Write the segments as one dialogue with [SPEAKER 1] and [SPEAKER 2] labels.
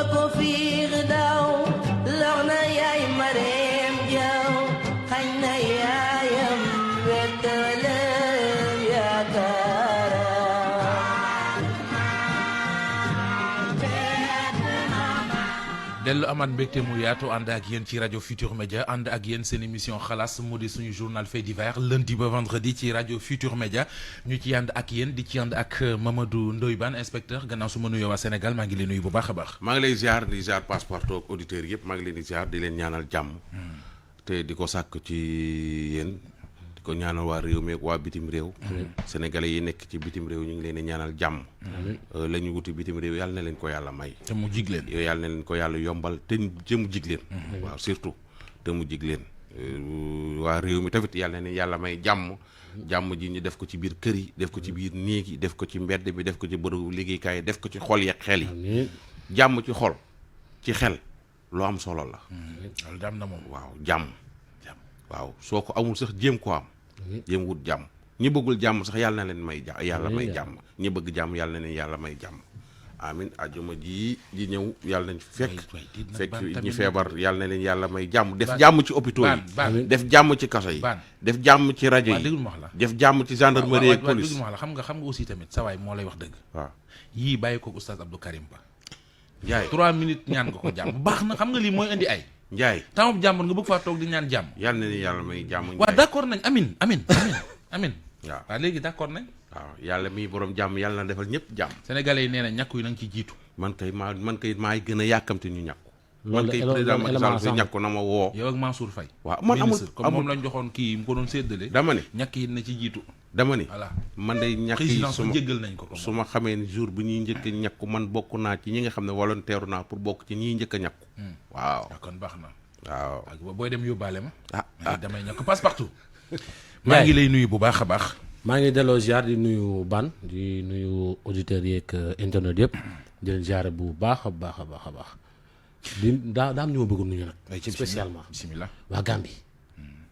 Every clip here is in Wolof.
[SPEAKER 1] ma ko fiix daw lox na yaay mareem jaw xañ na yaayam wettalam yaakaara
[SPEAKER 2] dellu amaat mbégte mu yaatu ànd ak yéen ci rajo Futur Média ànd ak yéen seen émission xalaas mu di suñu journal fait divers lundi ba vendredi ci rajo Futur Média ñu ci ànd ak yéen di ci ànd ak Mamadou Ndoye Bane inspecteur gannaaw su ma nuyoo waa Sénégal maa ngi leen nuyu bu baax a baax.
[SPEAKER 3] maa ngi lay ziar di ziar passeport ak auditeurs yëpp maa ngi leen di ziar di leen ñaanal jàmm. te di ko sàkk ci yéen di ko ñaanal waa réew mi ak waa bitim réew. sénégalais yi nekk ci bitim réew ñu ngi leen di ñaanal jàmm. la ñu wuti bitim réew yàlla na leen ko yàlla may.
[SPEAKER 2] te mu jig leen.
[SPEAKER 3] yàlla na leen ko yàlla yombal te mu jig leen. waaw surtout te mu jig leen. waa réew mi tamit yàlla na leen yàlla may jàmm. jàmm ji ñu def ko ci biir kër yi def ko ci biir néeg yi def ko ci mbedd bi def ko ci bërëbu liggéeykaay yi def ko ci xol yeeg xel yi. jàmm ci xol ci xel lu am solo la.
[SPEAKER 2] loolu daam na moom.
[SPEAKER 3] waaw jàmm. waaw soo ko amul sax jéem ko am. jéem wut jàmm ñi bëggul jàmm sax yàlla na leen may yàlla may jàmm ñi bëgg jàmm yàlla na leen yàlla may jàmm. amin ajuma ji di ñëw yàlla nañ fekk ñi feebar yàlla na leen yàlla may jàmm def jàmm ci hôpitaux yi def jàmm ci kaso yi def jàmm ci rajo yi def jàmm ci gendarmerie ak police
[SPEAKER 2] la xam nga aussi tamit sa waay moo lay wax dëgg.
[SPEAKER 3] waaw
[SPEAKER 2] yii bàyyi ko oustaz Abdou Karim Ba. Ndiaye 3 minutes ñaan nga ko jàmm baax na xam nga lii mooy indi ay.
[SPEAKER 3] Ndiaye
[SPEAKER 2] temps bu jàmbur nga bëgg faa toog di ñaan jàmm.
[SPEAKER 3] yàlla na leen yàlla may jàmm.
[SPEAKER 2] waaw d'accord nañ amin waaw léegi d'accord nañ.
[SPEAKER 3] waaw yàlla miy borom jàmm yàlla na defal ñëpp jàmm.
[SPEAKER 2] sénégalais yi nee na ñàkku yi na nga ci jiitu.
[SPEAKER 3] man kay maay gën a yàkkamte ñu ñàkku. man kay président Macky Sall su ñàkku na ma woo.
[SPEAKER 2] yow ak Mansour Faye.
[SPEAKER 3] waaw man amul
[SPEAKER 2] comme moom lañ joxoon kii mu ko doon séddale.
[SPEAKER 3] dama ne
[SPEAKER 2] ñàkk yi na ci jiitu.
[SPEAKER 3] dama ne
[SPEAKER 2] voilà
[SPEAKER 3] man day ñàkk yi
[SPEAKER 2] jéggal nañ ko
[SPEAKER 3] su ma xamee ni jour bi ñuy njëkk a ñàkku man bokk naa ci ñi nga xam ne volontaire naa pour bokk ci ñiy njëkk a ñàkku. waaw
[SPEAKER 2] kon baax na.
[SPEAKER 3] waaw
[SPEAKER 2] booy dem yóbbaale ma. damay ñàkk passe partout. maa ngi lay nuyu bu baax a baax.
[SPEAKER 4] maa ngi delloo ziar di nuyu Ban di nuyu auditeurs yeeg internet yëpp di leen ziare bu baax a baax a baax a baax di daa am ñu ma bëgg nuyu nag. spécialement
[SPEAKER 2] bismillah
[SPEAKER 4] waa Gambie.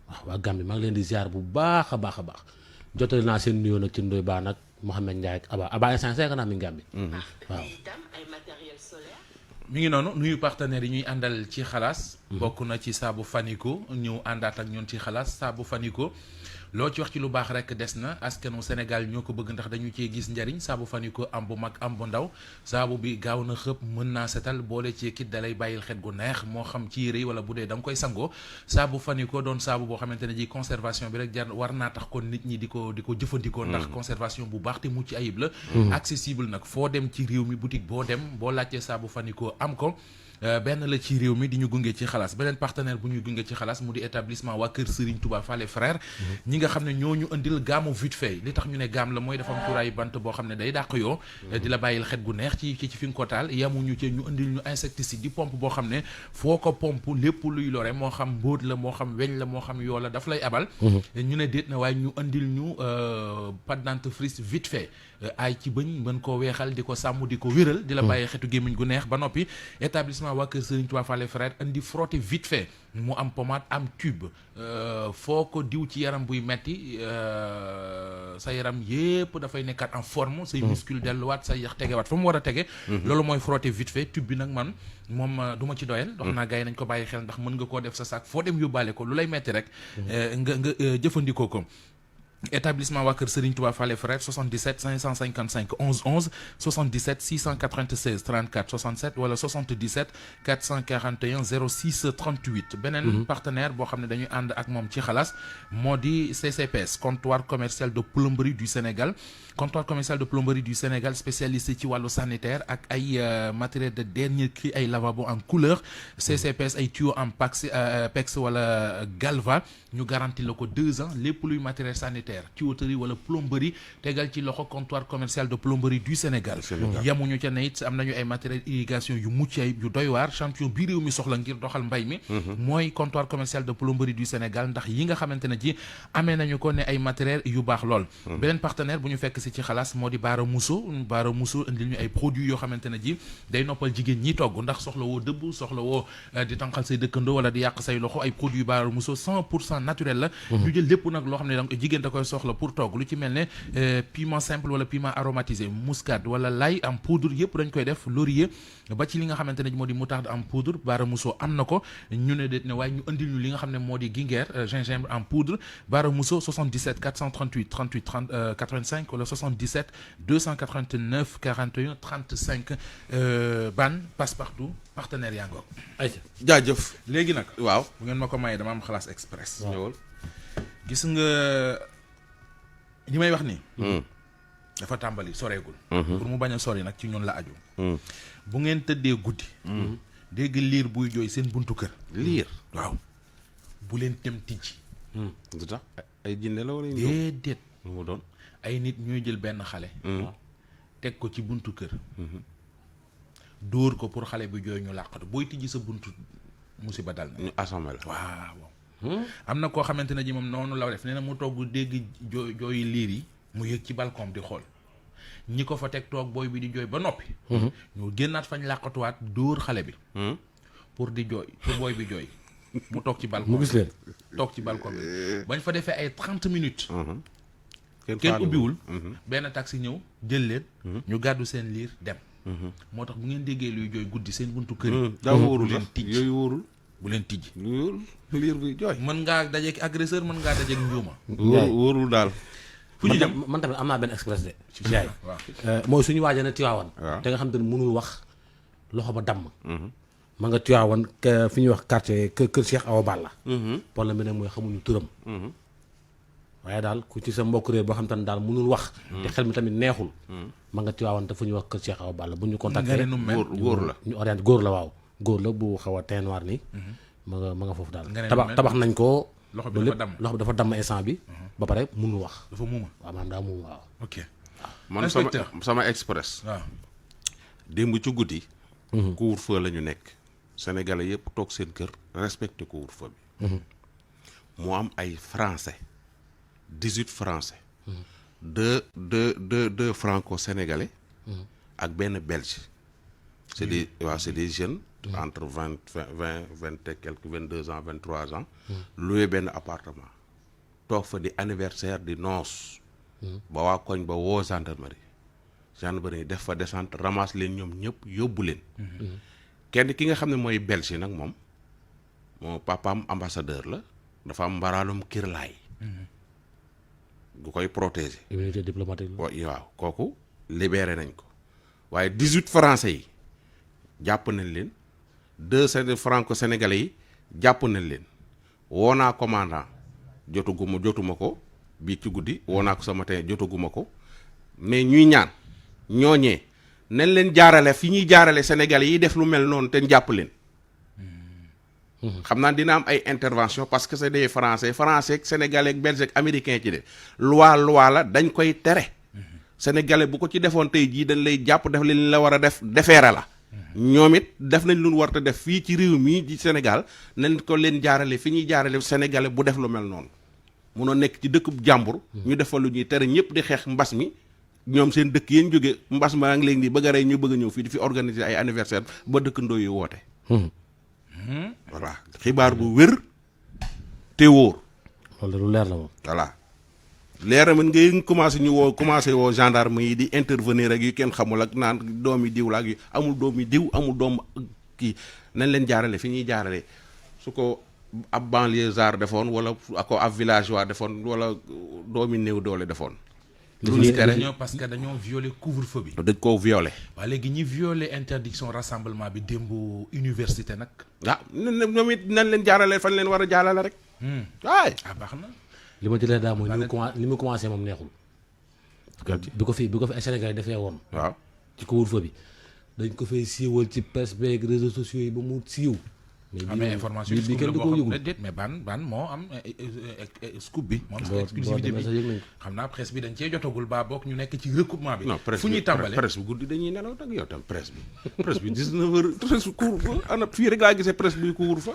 [SPEAKER 4] waaw waa Gambie maa ngi leen di ziar bu baax a baax a baax jotale naa seen nuyoo nag ci Ndoye Bane ak Mouhamed Ndiaye ak Aba instant seeka naa mi ngi Gambie. waaw.
[SPEAKER 2] mi ngi noonu nuyu partenaires yi ñuy àndal ci xalaas. bokk na ci saabu Fanico ñëw àndaat ak ñun ci xalaas saabu Fanico. loo ci wax ci lu baax rek des na askanu Sénégal ñoo ko bëgg ndax dañu cee gis njariñ saabu Fanico am bu mag am bu ndaw saabu bi gaaw na xëpp mën naa setal boole ci kit dalay bàyyil xet gu neex moo xam ci yére yi wala bu dee da nga koy sangoo saabu Fanico doon saabu boo xamante ne ji conservation bi rek jar war naa tax kon nit ñi di ko jëfandikoo ndax conservation bu baax te mucc ayib la accessible nag foo dem ci réew mi boutique boo dem boo laajtee saabu Fanico am ko benn la ci réew mi di ñu gunge ci xalaas beneen partenaire bu ñuy gunge ci xalaas mu di établissement waa kër Serigne Touba Fallé frère ñi nga xam ne ñoo ñu indil gaamu vite fait li tax ñu ne gaam la mooy dafa am cuuraayu bant boo xam ne day dàq yoo di la bàyyil xet gu neex ci fi nga ko taal yamuñu ci ñu indil ñu insecticide di pompe boo xam ne foo ko pompe lépp luy lore moo xam mbóot la moo xam weñ la moo xam yoo la daf lay abal ñu ne déet na waaye ñu indil ñu pâte dentifrice vite fait ay ci bëñ mën koo weexal di ko sàmm di ko wéral di la bàyyi xetu gémmiñ gu neex ba noppi établissement waa kër Serigne Touba Fallé frère indi frotté vite fait mu am pommade am tube foo ko diw ci yaram buy metti sa yaram yépp dafay nekkaat en forme say muscule delluwaat say yax tegewaat fa mu war a tege loolu mooy frotté vite fait tube bi nag man moom du ma ci doyal dox naa gars yi nañ ko bàyyi xel ndax mën nga koo def sa sac foo dem yóbbaale ko lu lay metti rek nga jëfandikoo ko établissement waa kër Serigne Touba Fallé frère 77 555 11 11 77 696 34 67 wala 77 441 06 38 beneen partenaire boo xam ne dañuy ànd ak moom ci xalaas moo di CCPS comptoir commercial de plomberie du Sénégal comptoir commercial de plomberie du Sénégal spécialisé ci wàllu sanitaire ak ay matériel de dernier cri ay lavabo en couleur CCPS ay tuyaux en PEX wala Galva ñu garanti la ko 2 ans lépp luy matériel sanitaire tuyauterie wala plomberie tegal ci loxo comptoir commercial de plomberie du Sénégal yamuñu ca ne it am nañu ay matériel irrigation yu mucc ayib yu doy waar champion bi réew mi soxla ngir doxal mbay mi mooy comptoir commercial de plomberie du Sénégal ndax yi nga xamante ne ji amee nañu ko ne ay matériel yu baax lool beneen partenaire bu ñu fekk si ci xalaas moo di Baara Mousso indil ñu ay produits yoo xamante ne ji day noppal jigéen ñi togg ndax soxla woo dëbb soxla woo di tànqal say dëkkandoo wala di yàq say loxo ay produits Baara Mousso 100% naturel la ñu jël lépp nag loo xam ne jigéen da koy koy soxla pour togg lu ci mel ne piment simple wala piment aromatisé muscade wala l'ail en poudre yëpp dañ koy def laurier ba ci li nga xamante ne moo di moutarde en poudre Bara Mousso am na ko ñu ne déet ne waaye ñu andil ñu li nga xam ne moo di gingembre gingembre en poudre Bara Mousso 77 438 38 30 85 wala 77 289 41 35 ban passe-partout partenaire yaa ngoog.
[SPEAKER 4] ayca
[SPEAKER 3] jaajëf.
[SPEAKER 2] léegi nag.
[SPEAKER 3] waaw
[SPEAKER 2] bu ngeen ma ko mayee dama am xalaas express.
[SPEAKER 3] ñëwal.
[SPEAKER 2] gis nga li may wax nii. dafa tàmbali soreegul. pour mu bañ a sori nag ci ñun la aju. bu ngeen tëddee guddi. dégg liir buy jooy seen buntu kër.
[SPEAKER 3] liir.
[SPEAKER 2] waaw bu leen tem tijji.
[SPEAKER 3] du tax ay jinne la wala
[SPEAKER 2] déedéet
[SPEAKER 3] mu doon.
[SPEAKER 2] ay nit ñooy jël benn xale. teg ko ci buntu kër. dóor ko pour xale bi jooy ñu làqatu booy tijji sa buntu musiba dal na.
[SPEAKER 3] ñu assommé la.
[SPEAKER 2] waaw. am na koo xamante ne ji moom noonu la def nee na mu togg dégg jooyi liir yi mu yëg ci balcon di xool ñi ko fa teg toog booy bi di jooy ba noppi. ñu génnaat fañ làqatuwaat dóor xale bi. pour di jooy pour booy bi jooy mu toog ci balcon
[SPEAKER 4] mu gis leen
[SPEAKER 2] toog ci balcon bi bañ fa defee ay 30 minutes. kenn
[SPEAKER 3] faale
[SPEAKER 2] ubbiwul. benn taxi ñëw jël leen. ñu gàddu seen liir dem. moo tax bu ngeen déggee luy jooy guddi seen buntu kër yi.
[SPEAKER 3] daa wóorul
[SPEAKER 2] leen
[SPEAKER 3] sax
[SPEAKER 2] tijji
[SPEAKER 3] yooyu wóorul.
[SPEAKER 2] bu leen tijji.
[SPEAKER 3] lu liir bi jooy.
[SPEAKER 2] mën ngaa dajeek agresseur mën ngaa dajeek njuuma.
[SPEAKER 3] wóorul daal.
[SPEAKER 2] fu ñu jëm
[SPEAKER 4] man tamit am naa benn express de. jaay
[SPEAKER 2] waaw
[SPEAKER 4] mooy suñu waajee na Tiwaawan.
[SPEAKER 3] waaw
[SPEAKER 4] te nga xam te ne mënul wax loxo ba damm. ma nga Tiwaawan fi ñuy wax quartier kër Cheikh Awa Balla. problème bi nag mooy xamuñu turam. waaye daal ku ci sa mbokk réer boo xam te ne daal mënul wax. te xel mi tamit neexul. ma nga Tiwaawan te fu ñuy wax kër Cheikh Awa Balla bu ñu contacté.
[SPEAKER 3] góor la.
[SPEAKER 4] ñu orienté góor la waaw góor la bu xaw a teint noir nii. ma nga foofu daal. tabax nañ ko.
[SPEAKER 2] loxo bi dafa damm
[SPEAKER 4] loxo bi dafa damm instant bi. ba pare mënul wax.
[SPEAKER 2] dafa muuma.
[SPEAKER 4] waaw maanaam daa muuma waaw.
[SPEAKER 2] ok.
[SPEAKER 3] man sama express.
[SPEAKER 2] waaw.
[SPEAKER 3] démb ci guddi. couvre-feu la ñu nekk. Sénégalais yëpp toog seen kër respecté couvre-feu bi. mu am ay français 18 français. deux franco-sénégalais. ak benn belge. c'est des jeunes. entre 20 et quelques 22 ans 23 ans. loué benn appartement. toog fa di anniversaire di noos. ba waa koñ ba woo gendarmerie def fa descente ramasse leen ñoom ñëpp yóbbu leen. kenn ki nga xam ne mooy belge nag moom papaam ambassadeur la dafa am mbaraalum kirlaay. gu koy protéger.
[SPEAKER 4] immunité diplomatique la.
[SPEAKER 3] waaw kooku libéré nañ ko waaye 18 français yi jàpp nañ leen 2 franco-sénégalais yi jàpp nañ leen woo naa commandant jotuma ko bii ci guddi woo naa ko sa matin jotaguma ko mais ñuy ñaan ñooñee nañ leen jaarale fi ñuy jaarale sénégalais yi def lu mel noonu te jàpp leen. xam naa dina am ay intervention parce que c'est des français ak sénégalais ak belge ak américain ci de loi la dañ koy tere. sénégalais bu ko ci defoon tey jii dañ lay jàpp def li la war a def defeere la. ñoom it def nañ lu war a def fii ci réew mii ci Sénégal nañ ko leen jaarale fi ñuy jaarale sénégalais bu def lu mel noonu. munoo nekk ci dëkkub jàmbur. ñu def fa lu ñuy tere ñëpp di xeex mbas mi. ñoom seen dëkk yéen jóge mbas maa ngi leen di bëgg a rey ñu bëgg a ñëw fii di fi organiser ay anniversaire ba dëkkandoo yu woote. voilà xibaar bu wér te wóor.
[SPEAKER 4] loolu lu leer la moom.
[SPEAKER 3] voilà leer na man ngay commencé woo gendarme yi di intervenir ak yu kenn xamul ak naan doomi diw la ak yu amul doomi diw amul doom kii nañ leen jaarale fi ñuy jaarale su ko ab banlieusard defoon wala ako ab villageois defoon wala doomi néew doole defoon. lu ñuy tere
[SPEAKER 2] parce que dañoo violé couvre-feu bi.
[SPEAKER 3] dañ koo violé.
[SPEAKER 2] waaye léegi ñi violé interdiction rassemblement bi démb université nag.
[SPEAKER 3] ñoom it nañ leen jaarale fan leen war a jaarale rek. waay
[SPEAKER 2] baax na.
[SPEAKER 4] li ma jëlee daal mooy li mu commencé moom neexul. bi ko fi ay Sénégal defee woon.
[SPEAKER 3] waaw
[SPEAKER 4] ci couvre-feu bi dañ ko fay siiwal ci presse beeg réseaux sociaux yi ba mu siiw.
[SPEAKER 2] mais information
[SPEAKER 4] bi kenn du ko yëgul
[SPEAKER 2] mais ban moo am scoop bi. moom exclusivité bi xam naa presse bi dañ cee jotagul baa bokk ñu nekk ci recoupement bi.
[SPEAKER 3] non presse
[SPEAKER 2] fu ñuy tàmbalee
[SPEAKER 3] presse bi guddi dañuy nelaw nag yow tam presse bi. presse bi 19h presse couvre-feu ana fii rek laa gisee presse bi couvre-feu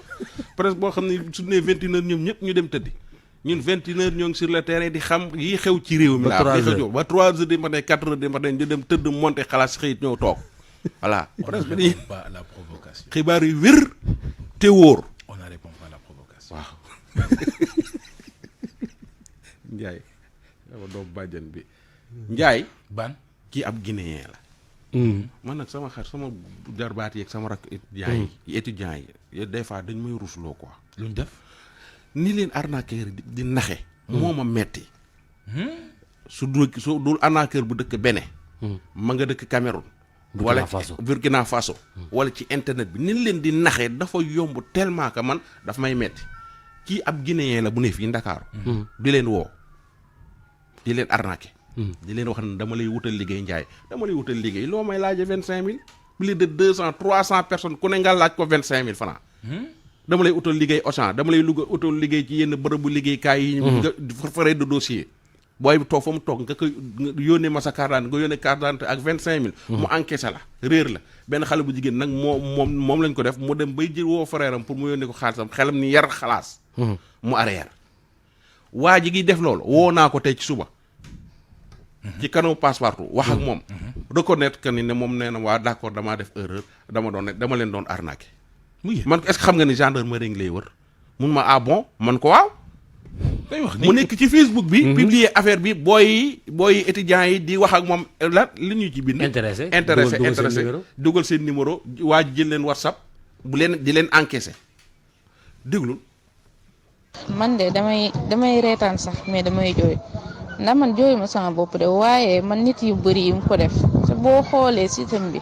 [SPEAKER 3] presse boo xam ne su ne 21h ñoom ñëpp ñu dem tëddi ñun 21h ñoo ngi sur le terrain di xam yi xew ci réew mi. ba 3h du matin 4h du matin ñu dem tëdd monter xalaat xëyit ñëw toog voilà. presse bi dañuy
[SPEAKER 2] pas à la provocation.
[SPEAKER 3] xibaar yu wér te wóor.
[SPEAKER 2] on ne répond pas à la provocation.
[SPEAKER 3] waaw. Ndiaye sama doom bàjjan bi Njaay
[SPEAKER 2] ban
[SPEAKER 3] kii ab guinéen la man nag sama xar sama jarbaat yeeg sama rak étudiants yi des fois dañ may rusloo quoi
[SPEAKER 2] luñ def
[SPEAKER 3] ni leen arnaqueur di naxe moo ma metti su dul arnaqueur bu dëkk Bénin ma nga dëkk Cameroun wala Burkina Faso wala ci internet bi ni leen di naxe dafa yomb tellement que man daf may metti kii ab guinéen la bu ne fii Ndakaaru di leen woo di leen arnaqué di leen wax ne dama lay wutal liggéey Njaay dama lay wutal liggéey loo may laaje 25 000 plus de 200 300 personnes ku ne nga laaj ko 25 000 francs dama lay utal liggéey Auchan dama lay utal liggéey ci yenn bërëbu liggéeykaay yi nga frais de dossier booy bi toog fa mu toog nga koy yónnee ma sa carte d'identité nga yónnee carte d'identité ak 25 000 mu encaissé la réer la benn xale bu jigéen nag moom lañ ko def mu dem bay jël woo frère am pour mu yónnee ko xaalisam xelam ni yar xalaas mu arrière waa ji gi def loolu woo naa ko tey ci suba ci kanamu Passepartout wax ak moom reconnaître que ni ne moom nee na waa d'accord damaa def erreur dama leen doon arnaqué man est-ce que xam nga ni gendarmerie ngi lay wër mun ma ah bon man ko waaw mu nekk ci Facebook bi publier affaire bi booy étudiants yi di wax ak moom la li ñu ci bind intéressé dugal seen numéro waa ji jël leen WhatsApp bu leen di leen encaissé déglul
[SPEAKER 5] man de damay reetaan sax mais damay jooy ndax man jooyu ma sama bopp de waaye man nit yu bëri yi mu ko def te boo xoolee système bi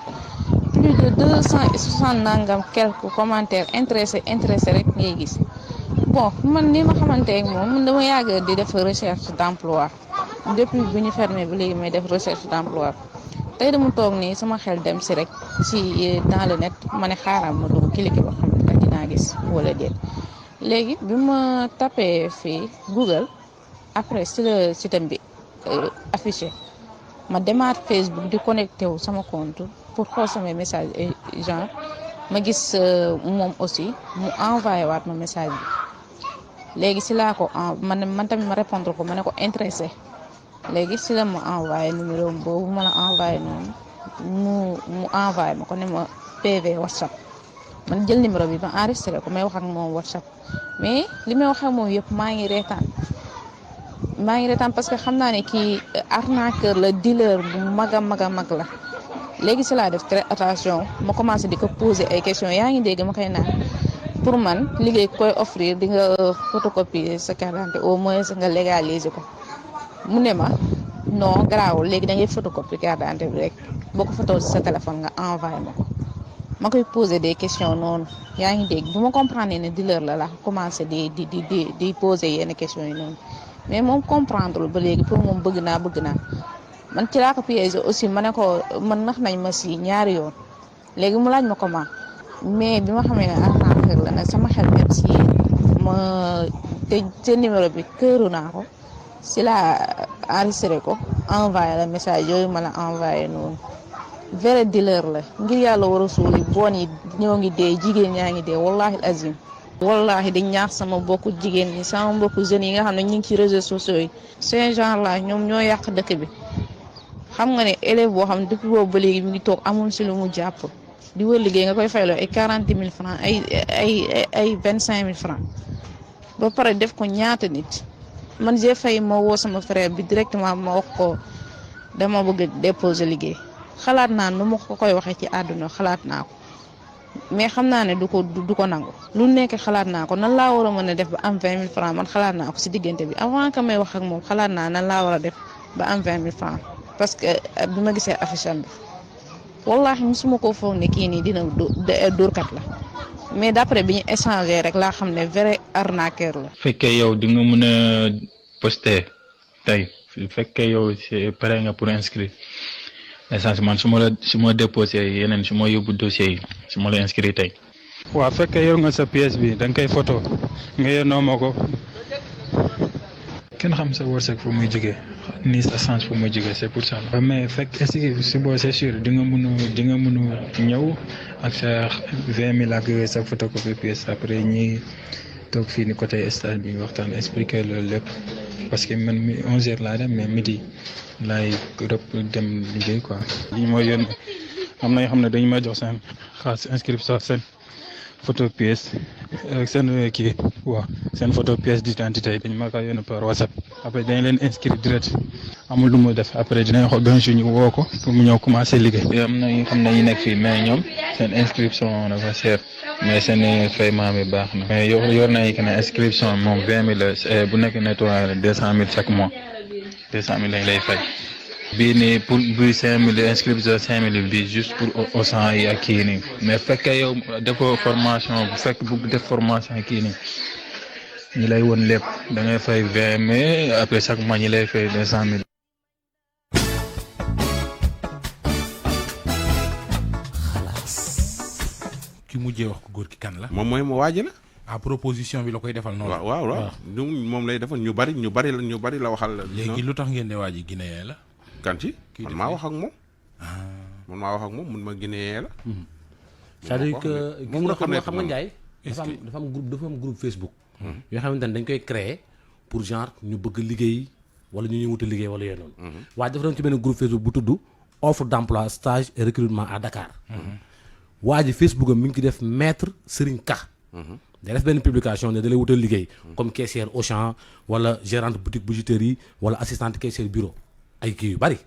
[SPEAKER 5] plus de 260 nangam quelques commentaires intéressé rek ngay gis bon man ni ma xamante ak moom dama yàgg di def recherche d'emploi depuis bu ñu fermé ba léegi may def recherche d'emploi tey dama toog nii sama xel dem si rek si dans le net ma ne xaaral ma dugg cliquer ba xam ne dinaa gis wala déet léegi bi ma tapé fii Google après si le système bi affiché ma demaat Facebook di connecté wu sama compte pour xool samay message genre ma gis moom aussi mu envoyé waat ma message bi léegi si laa ko man tamit ma répondre ko ma ne ko intéressé léegi si la ma envoyé numéro boobu ma la envoyé noonu mu envoyé ma ko ne ma PV WhatsApp man jël numéro bi ma enregistré ko may wax ak moom WhatsApp mais li may wax ak moom yëpp maa ngi reetaan parce que xam naa ne kii arnaqueur la dealer bu mag a mag la léegi si laa def très attention ma commencé di ko poser ay questions yaa ngi dégg ma koy naan pour man liggéey koy offrir di nga photocopier sa carte d'identité au moins nga légaliser ko mu ne ma non garaawul léegi da ngay photocopier carte d'identité bi rek boo ko photo si sa téléphone nga envoyé ma ko ma koy poser des questions noonu yaa ngi dégg bu ma comprendre ne dealer la commencé di poser yenn questions yi noonu mais moom comprendre ba léegi pour moom bëgg naa man ci laa ko piégé aussi ma ne ko man nax nañ ma si ñaari yoon léegi mu laaj ma comment mais bi ma xamee ne arnaqueur la nag sama xel même si ma te numéro bi këru naa ko si laa enregistré ko envoyé la message yooyu ma la envoyé noonu vrai dealer la ngir yàlla war a suuli bon yi ñoo ngi dee jigéen ñaa ngi dee wallahi azim wallahi dañ ñaax sama mbokku jigéen ñi sama mbokku jeunes yi nga xam ne ñu ngi ci réseaux sociaux yi ces gens là ñoom ñoo yàq dëkk bi xam nga ne élève boo xam ne depuis boobu ba léegi mi ngi toog amul si lu mu jàpp di wër liggéey nga koy fayloo ay 40 000 francs ay 25 000 francs ba pare def ko ñaata nit man j'ai fay ma woo sama frère bi directement ma wax ko dama bëgg déposer liggéey xalaat naa nu ma ko koy waxee ci àdduna xalaat naa ko mais xam naa ne du ko nangu lu nekk xalaat naa ko nan laa war a mën a def ba am 20 000 francs man xalaat naa ko si diggante bi avant que may wax ak moom xalaat naa nan laa war a def ba am 20 000 francs parce que bi ma gisee affiche am bi wallahi musuma koo foog ne kii nii dina dóorkat la mais d'après bi ñu échanger rek laa xam ne vrai arnaqueur la.
[SPEAKER 6] fekkee yow di nga mën a poster tey fekkee yow c'est pare nga pour inscrire essence man su ma déposé yeneen su ma yóbbu dossier yi su ma la inscrire tey.
[SPEAKER 7] waaw fekkee yor nga sa pièce bi da nga koy photo nga yónnee ma ko. kenn xam sa wërsëg fu muy jógee ni sa chance fu muy jógee c'est pour ça. mais fekk est-ce que si boo c'est sûr di nga mën a ñëw ak sa 20 000 ak sa photocopie pièce après ñi toog fii ni côté stage bi waxtaan expliquer loolu lépp parce que man mi 11h laa dem mais midi laay dem liggéey quoi. li ñu ma yónnee am na yoo xam ne dañu may jox seen xaalis inscription seen photo pièce seen kii waaw seen photo pièce d'identité dañ ma ko yónnee par WhatsApp après dañ leen inscrire direct amul lu mu def après dinañ xool benn jour ñu woo ko pour mu ñëw commencer liggéey. am na ñu xam ne ñu nekk fii mais ñoom seen inscription dafa cher mais seen paiement bi baax na. mais yor nañu que ne inscription moom 20 000 bu nekk nettoyé la 200 000 chaque mois 200 000 lañ lay fay. bii nii pour buy 5 000 inscription 5 000 bi juste pour Auchan yi ak kii nii mais fekkee yow defoo formation bu fekk bu def formation kii nii ñi lay won lépp da ngay fay 20 000 après chaque mois ñi lay fay 200 000.
[SPEAKER 2] ki mujjee wax ko góor ki kan la.
[SPEAKER 3] moom mooy ma waaji la.
[SPEAKER 2] à proposition bi la koy defal noonu.
[SPEAKER 3] waaw moom lay defal ñu bari la waxal.
[SPEAKER 2] léegi lu tax ngeen ne waa ji Guinéen la.
[SPEAKER 3] kan ci man maa wax ak moom. mun ma Guinéen la.
[SPEAKER 4] c'est-à-dire que gis nga xam nga Ndiaye. dafa am groupe Facebook. yoo xamante ne dañ koy créer pour genre ñu bëgg liggéey wala ñu ñuy wuta liggéey wala yooyu noonu. waaye dafa doon ci benn groupe Facebook bu tudd offre d'emploi stage et recrutement à Dakar. waa ji Facebook am mi ngi ci def maître Serigne Ka. day def benn publication ne da lay wutal liggéey. comme caissière Auchan wala gérante boutique bijouterie wala assistante caissière bureau ay kii yu bari.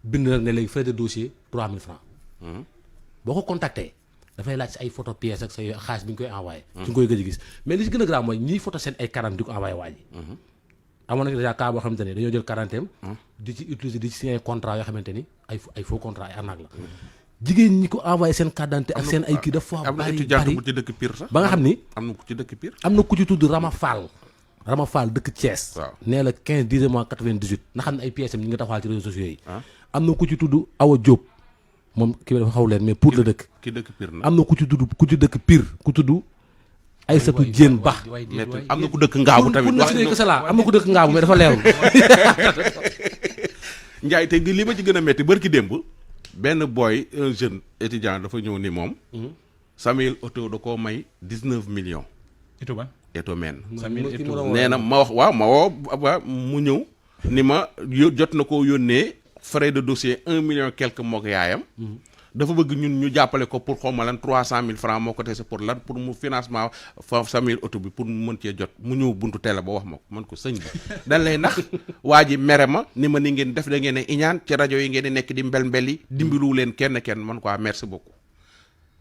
[SPEAKER 4] bind nag ne léegi frais de dossier 3000 francs. boo ko contacté dafay laaj si ay photo pièces ak sa xaalis bi ñu koy envoyé. ci nga koy gëj a gis mais li si gën a grave mooy ñiy photo seen ay karam di ko envoyé waa ji. amoon na déjà cas boo xamante ne dañoo jël quarantaine di ci utiliser di ci signé contrat yoo xamante ni ay faux contrat ay arnaque la. jigéen ñi ko envoyé seen carte d'identité ak seen ay kii dafa bari bari
[SPEAKER 3] bu ci dëkk Pire sax.
[SPEAKER 4] ba nga xam ni
[SPEAKER 3] am na ku ci dëkk Pire.
[SPEAKER 4] am na ku ci tudd Rama Fall dëkk Thiès.
[SPEAKER 3] waaw
[SPEAKER 4] nee la 15 10 mois 98 na xam ne ay pièces am ñi nga taxawal ci réseaux sociaux yi. am na ku ci tudd Awa Diop moom kii bi dafa xaw leen mais pour la dëkk.
[SPEAKER 3] ki dëkk Pire nag
[SPEAKER 4] am na ku ci dëkk Pire ku tudd Aïssatou Diène Ba.
[SPEAKER 3] am na ku dëkk Ngaabu tamit.
[SPEAKER 4] wax dëgg am na ku dëkk Ngaabu mais dafa leerul.
[SPEAKER 3] Ndiaye te li ma ci gën a métti barki démb benn boy un jeune étudiant dafa ñëw ni moom. Samuel Auto da koo may 19 millions.
[SPEAKER 2] Ito ban.
[SPEAKER 3] Eto men.
[SPEAKER 2] Samuel
[SPEAKER 3] nee na ma wax waaw ma woo mu ñëw ni ma jot na koo yónnee frais de dossier 1 million quelque mook yaayam. dafa bëgg ñun ñu jàppale ko pour xaw ma lan 300 000 francs moo ko tese pour lan pour mu financement fa Samuel Auto bi pour mu mën cee jot mu ñëw buntu télé ba wax ma ko man ko sëñ bi dañ lay nax waa ji mere ma ni ma ni ngeen def da ngeen ne iñaan ci rajo yi ngeen di nekk di mbel yi dimbiluwu leen kenn man quoi merci beaucoup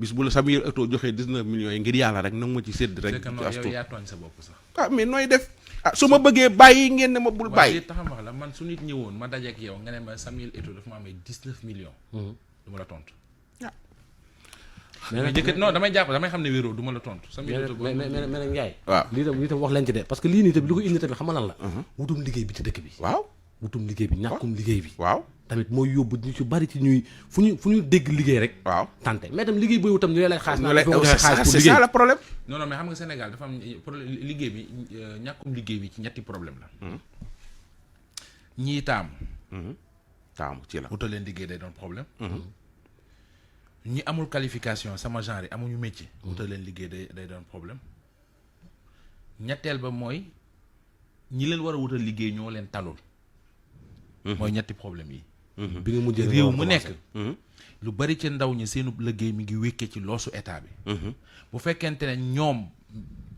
[SPEAKER 3] bis bu la Samuel Auto joxee 19 millions yi ngir yàlla rek nag ma ci sédd rek ci astu
[SPEAKER 2] yaa tooñ sa bopp sax.
[SPEAKER 3] ah mais nooy def su ma bëggee bàyyi ngeen ne ma bul bàyyi
[SPEAKER 2] taxam wax la man su nit ñëwoon ma dajeek yow nga ne ma Samuel Auto dafa ma amee 19 millions du ma la tontu. mais jëkkat non damay xam ne wéeroo du ma la tontu.
[SPEAKER 4] mais nag Ndiaye.
[SPEAKER 3] waaw
[SPEAKER 4] lii tam wax leen ci de parce que lii nii tamit li ko indi tamit xam nga lan la. wutum liggéey bi ci dëkk bi.
[SPEAKER 3] waaw
[SPEAKER 4] wutum liggéey bi ñàkkum liggéey bi.
[SPEAKER 3] waaw
[SPEAKER 4] tamit mooy yóbbu ñu ci bari ci ñuy fu ñu dégg liggéey rek.
[SPEAKER 3] waaw
[SPEAKER 4] tante mais tam liggéey booy wutam ñu lay xaalis.
[SPEAKER 3] c'est ça le problème.
[SPEAKER 2] non mais xam nga Sénégal dafa am problème liggéey bi ñàkkum liggéey bi ci ñetti problème la. ñii taamu
[SPEAKER 3] ci la
[SPEAKER 2] wutal leen liggéey day doon problème. ñi amul qualification sama genre yi amuñu métier. wutal leen liggéey day doon problème. ñetteel ba mooy ñi leen war a wutal liggéey ñoo leen talul. mooy ñetti problème yi.
[SPEAKER 4] bi nga mujjee
[SPEAKER 2] réew mu nekk. lu bari ci ndaw ñi seenu liggéey mi ngi wékkee ci loosu état bi. bu fekkente ne ñoom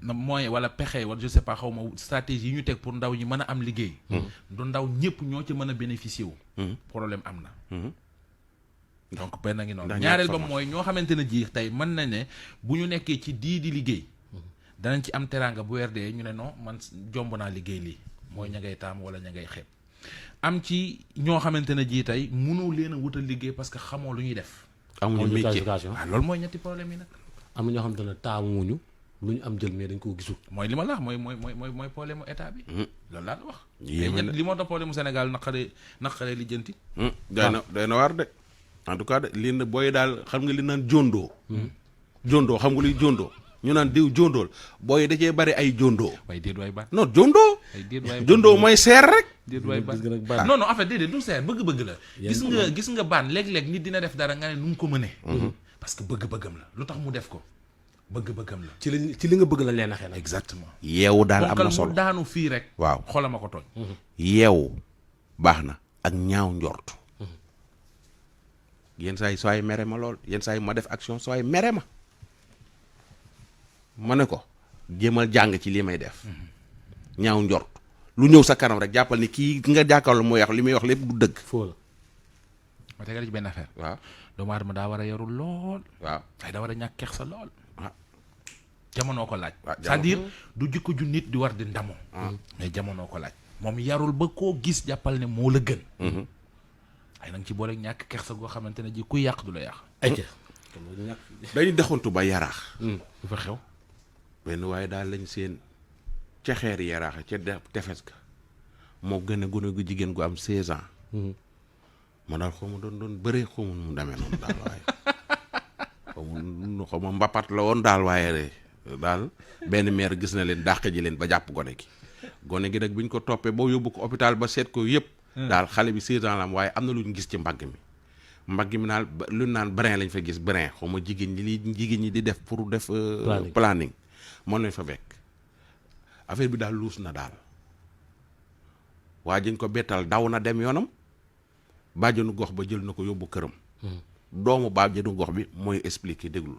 [SPEAKER 2] mooy wala pexe wala je sais pas xaw ma stratégie yi ñu teg pour ndaw ñi mën a am liggéey. du ndaw ñëpp ñoo ci mën a bénéficier wu. problème am na. donc benn ngi noonu ñaareel ba mooy ñoo xamante ne ji tey mën na ne bu ñu nekkee ci di liggéey danañ ci am teraanga bu weer dee ñu ne non man jomb naa liggéey lii mooy ña ngay taam wala ña ngay xeeb am ci ñoo xamante ne ji tey mënoo leen a wutal liggéey parce que xamoo lu ñuy def.
[SPEAKER 3] amuñu métier
[SPEAKER 2] waaw loolu mooy ñetti problème yi nag.
[SPEAKER 4] am na ñoo xamante ne taamuñu lu ñu am jël mais dañ koo gisul.
[SPEAKER 2] mooy li ma la wax mooy problème mu état bi. loolu laa la wax. li moo tax problème mu Sénégal naqaree lijjanti.
[SPEAKER 3] doy na waar de. en tout cas de lii na booy daal xam nga li naan jondoo jondoo xam nga luy jondoo ñu naan diw jondool booy da cee bari ay jondoo
[SPEAKER 2] waaye déet waay ba
[SPEAKER 3] non jondoo jondoo mooy seer rek
[SPEAKER 2] déet waay ba non en fait déedéet du seer bëgg-bëgg la gis nga baan léeg-léeg nit dina def dara nga ne nu mu ko mënee parce que bëgg-bëggam la lu tax mu def ko bëgg-bëggam la
[SPEAKER 4] ci li nga bëgg la leen naxee
[SPEAKER 2] exactement
[SPEAKER 3] yeewu daal am na solo
[SPEAKER 2] mu daanu fii rek
[SPEAKER 3] waaw
[SPEAKER 2] xoolama ko tooñ
[SPEAKER 3] yeewu baax na ak ñaaw njort yenn saa yi sooy mere ma lool yenn saa yi ma def action sooy mere ma ma ne ko jéemal jàng ci li may def ñaaw njort lu ñëw sa kanam rek jàppal ni kii nga jàkkaarloo mooy wax li muy wax lépp du dëgg.
[SPEAKER 4] foo la.
[SPEAKER 2] ma tegal ci benn affaire.
[SPEAKER 3] waaw
[SPEAKER 2] doomu aadama daa war a yarul lool.
[SPEAKER 3] waaw
[SPEAKER 2] waaye daa war a ñàkk kersa lool.
[SPEAKER 3] ah
[SPEAKER 2] jamono ko laaj.
[SPEAKER 3] waaw
[SPEAKER 2] c'est-à-dire du jikko ju nit di war di ndamoo. mais jamono ko laaj. moom yarul ba koo gis jàppal ne moo la gën. ay nag ci boole ñàkk kersa goo xamante ne ji kuy yàq du la yàq.
[SPEAKER 4] ayca.
[SPEAKER 3] dañuy doxantu ba yaraax.
[SPEAKER 2] du fa xew.
[SPEAKER 3] benn waaye daal lañ seen ca xeer yaraax ca tefes ga moo gën a gune gu jigéen gu am 16 ans. ma daal xaw ma doon bëree xaw ma nu mu demee noonu daal waaye xaw ma mbapat la woon daal waaye daal benn maire gis na leen dàq ji leen ba jàpp gone gi nag bi ñu ko toppee boo yóbbu ko hôpital ba seet ko yëpp. daal xale bi 16 ans la am waaye am na lu ñu gis ci mbagg mi naal lu ñu naan brin lañ fa gis brin xaw ma jigéen ñi di def pour def. planning moom lañ fa bekk affaire bi daal luus na daal waa jiñ ko bettal daw na dem yoonam bàjjenu gox ba jël na ko yóbbu këram. doomu bàjjenu gox bi mooy expliquer déglu.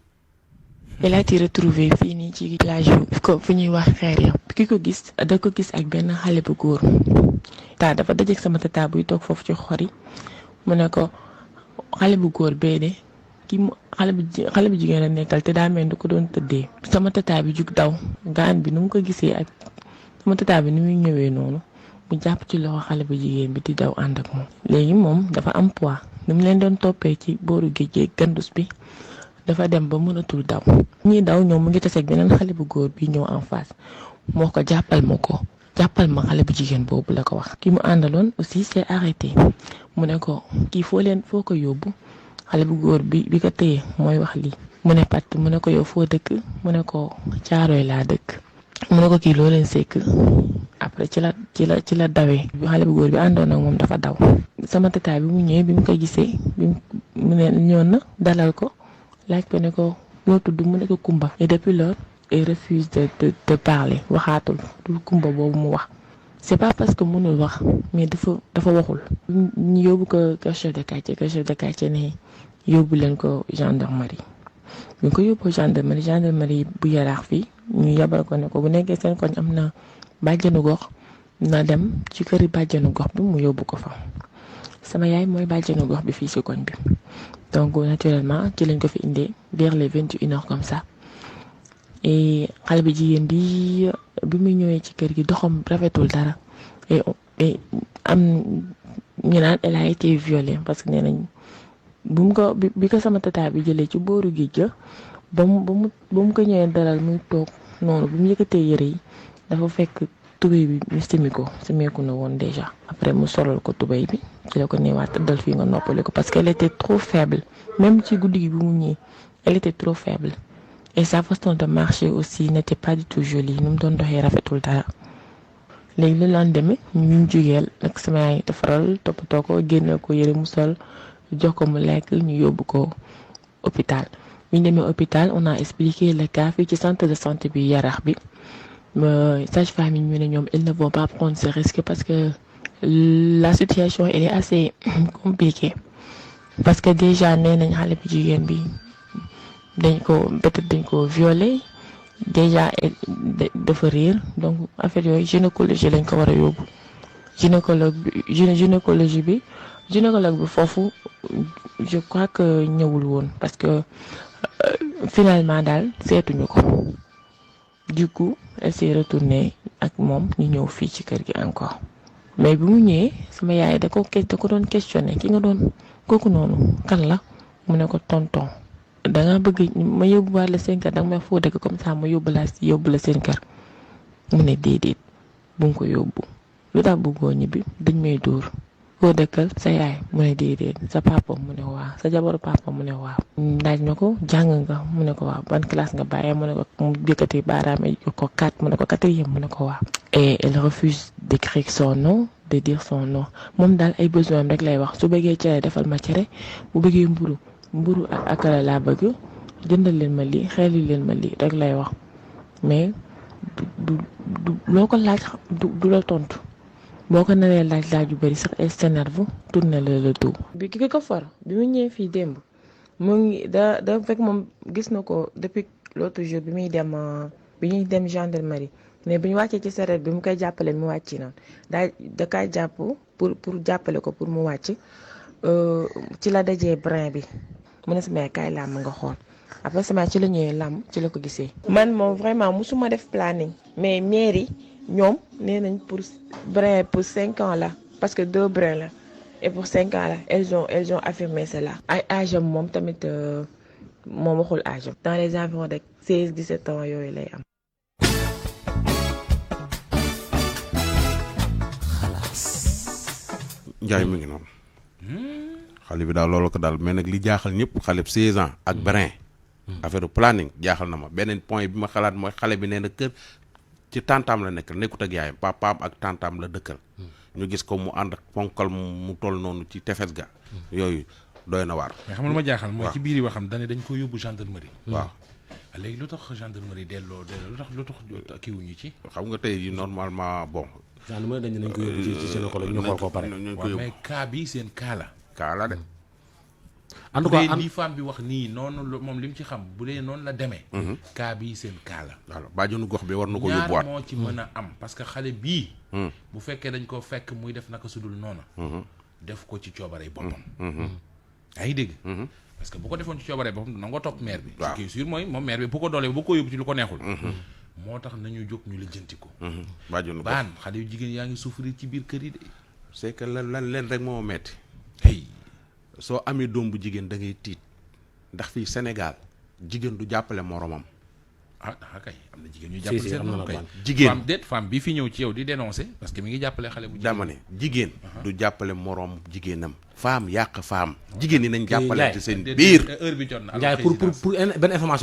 [SPEAKER 8] elle a été retrouvée fii nii ci plage ko fu ñuy wax xeer ya ki ko gis da ko gis ak benn xale bu góor dafa dajeeg sama tata buy toog foofu ci xori mu ne ko xale bu góor bee de xale bu jigéen a nekkal te daa mel ni ko doon tëddee sama tata bi jug daw gaan bi nu mu ko gisee ak sama tata bi ni muy ñëwee noonu mu jàpp ci loxo xale bu jigéen bi di daw ànd ak moom. léegi moom dafa am poids ni mu leen doon toppee ci booru géej gandus bi dafa dem ba mënatul daw ñuy daw ñoom mu ngi taseeg beneen xale bu góor bi ñëw en face moo ko jàppal ma xale bu jigéen boobu la ko wax. ki mu àndaloon aussi c'est arrêté mu ne ko kii foo ko yóbbu xale bu góor bi ko téye mooy wax lii mu ne pat mu ne ko yow foo dëkk mu ne ko Caaroy laa dëkk mu ne ko kii loo leen sekk après ci la dawee xale bu góor bi àndoon ak moom dafa daw. sama tata bi mu ñëwee bi mu ko gisee mu ne ñëw na dalal ko laaj ko ne ko loo tudd mu ne ko Kumba. et depuis lors il refuse de parler waxaatul du Kumba boobu mu wax c'est pas parce que mënul wax mais dafa waxul. ñu yóbbu ko chef de quartier ne yóbbu leen ko gendarmerie ñu ko yóbbu gendarmerie bu yaraax fii ñu yabal ko ne ko bu nekkee seen koñ am na bàjjenu gox na dem ci këri bàjjenu gox bi mu yóbbu ko fa. sama yaay mooy bàjjenu gox bi fii ci koñ bi donc naturellement ci lañ ko fi indee vers les 21h comme ça et xale bi jigéen bi muy ñëwee ci kër gi doxam rafetul dara et am ñu naan elle a été violée parce que nee nañ bi ko sama tata bi jëlee ci booru géej ga ba mu ko ñëwee dalal muy toog noonu bi mu yëkkatee yëre yi dafa fekk tubéy bi ñu simeeku na woon déjà après mu solal ko tubéy bi ci la ko neewaat tëddal fii nga noppali ko parce qu'elle était trop faible même ci guddi gi bi mu ñëwee elle était trop faible et sa façon de marcher aussi n'était pas du tout jolie nu mu doon doxee rafetul dara. léegi le lendemain ñu jógeel ak sama yaay defaral toppatoo ko génneel ko yëre mu sol jox ko mu lekk ñu yóbbu ko hôpital. bi ñu demee hôpital on a expliqué le cas fii ci centre de santé bi Yaraax bi sage-femme yi ñu ne ñoom ils ne vont pas prendre ce risque parce que la situation elle est assez compliquée parce que déjà nee nañ xale bu jigéen bi dañ ko violé déjà dafa réer donc affaire yooyu gynécologie lañ ko war a yóbbu gynécologue bi foofu je crois que ñëwul woon parce que finalement daal seetuñu ko du coup elle s'est retournée ak moom ñu ñëw fii ci kër gi encore mais bi mu ñëwee sama yaay da ko doon questionné ki nga doon kooku noonu kan la mu ne ko tonton da nga bëgg ma yóbbuwaat la seen kër da nga may foo dëkk comme ça ma yóbbu la seen kër mu ne déedéet bu nga ko yóbbu lu tax bëggoo ñibbi dañ may dóor koo dëkkal sa yaay mu ne déedéet sa papa mu ne waaw sa jabaru papa mu ne waaw laaj na ko jàng nga mu ne ko waaw ban classe nga bàyyee mu ne ko mu yëkkati baaraam yi ko 4 mu ne ko 4e mu ne ko waaw et elle refuse d'écrire son nom de dire son nom moom daal ay besoin rek lay wax su bëggee cere defal ma cere bu bëggee mburu ak akala laa bëgg jëndal leen ma lii xeeli leen ma lii rek lay wax mais du loo ko laaj du la tontu boo ko naree laaj yu bari sax elle s'énerve tourne le dos. bi ki ko for bi mu ñëwee fii démb mu ngi da fekk moom gis na ko depuis l'autre jour bi muy dem bi ñuy dem gendarmerie mais bi ñu wàccee ci sareet bi mu koy jàppale mu wàcc noonu da kaa jàpp pour jàppale ko pour mu wàcc ci la dajee brin bi mu ne sama kaay làmb nga xool après sama ci la ñëwee làmb ci la ko gisee. man moom vraiment musuma def planning mais mairie ñoom nee nañ pour brin pour 5 ans la parce que 2 brins la et pour 5 ans la elles ont affirmé cela. ay âge am moom tamit moom waxul âge am dans les environs de 16 17 ans yooyu lay am.
[SPEAKER 3] Njaay mi ngi noonu xale bi daal loolu ko daal mais nag li jaaxal ñëpp xale bi 16 ans ak brin affaire planning jaaxal na ma beneen point bi ma xalaat mooy xale bi nee na kër ci tantaam la nekkut ak yaayam papaam ak tantaam la dëkkal ñu gis ko mu ànd ak ponkal mu toll noonu ci tefes ga yooyu doy na waar.
[SPEAKER 2] mais xam nga lu ma jaaxal mooy ci biir yi waxam dañ ko yóbbu gendarmerie.
[SPEAKER 3] waaw
[SPEAKER 2] léegi lu tax gendarmerie delloo lu tax kiiwuñu ci.
[SPEAKER 3] xam nga tey jii normalement bon.
[SPEAKER 4] gendarmerie dañ nañ ko yóbbu ci gynécologue ñu xool ko pare.
[SPEAKER 2] waaw mais cas bi seen cas la.
[SPEAKER 3] cas la de.
[SPEAKER 4] en tout cas
[SPEAKER 2] bu dee li femme bi wax nii noonu moom li mu ci xam bu dee noonu la demee. cas bi seen cas la.
[SPEAKER 3] voilà bàjjenu gox bi war na ko yóbbuwaat
[SPEAKER 2] ñaar moo ci mën a am parce que xale bii. bu fekkee dañ ko fekk muy def naka sudul noonu. def ko ci coobare boppam. yaa ngi dégg. parce que bu ko defoon ci coobare boppam dina nga topp maire bi. waaw ce qui est sûr mooy moom maire bi bu ko doolee bu ko yóbbu ci lu ko neexul. moo tax nañu jóg ñu lijjanti ko.
[SPEAKER 3] bàjjenu gox
[SPEAKER 2] baan xale yu jigéen yaa ngi souffrir ci biir kër yi de.
[SPEAKER 3] c'est que lan leen rek moo metti
[SPEAKER 2] hey
[SPEAKER 3] soo amee doom bu jigéen da ngay tiit ndax fii Sénégal jigéen du jàppale moromam.
[SPEAKER 2] ah kay am na jigéen ñu jàppale seen morom kay
[SPEAKER 3] jigéen
[SPEAKER 2] femme bi fi ñëw ci yow di dénoncer parce que mi ngi jàppale xale bu jigéen.
[SPEAKER 3] dama ne jigéen du jàppale morom jigéenam. femme yàq femme. jigéen ñi nañ jàppale ci seen biir.
[SPEAKER 2] heure bi jot na
[SPEAKER 4] Ndiaye pour benn information